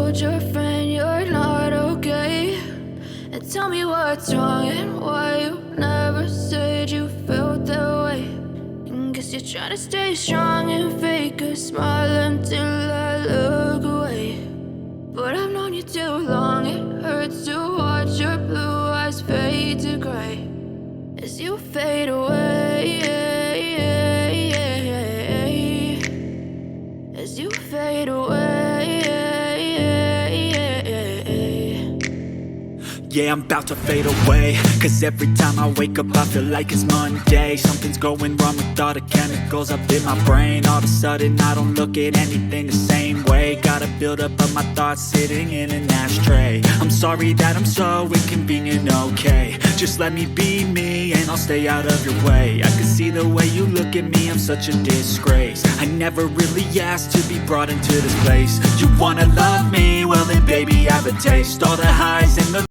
told your friend you're not okay, and tell me what's wrong and why you never said you felt that way. And guess you're trying to stay strong and fake a smile until I look away. But I've known you too long, it hurts to watch your blue eyes fade to gray as you fade away, as you fade away. Yeah, I'm about to fade away, cause every time I wake up I feel like it's Monday. Something's going wrong with all the chemicals up in my brain. All of a sudden I don't look at anything the same way. Gotta build up of my thoughts sitting in an ashtray. I'm sorry that I'm so inconvenient, okay. Just let me be me and I'll stay out of your way. I can see the way you look at me, I'm such a disgrace. I never really asked to be brought into this place. You wanna love me? Well then baby, I have a taste. All the highs and the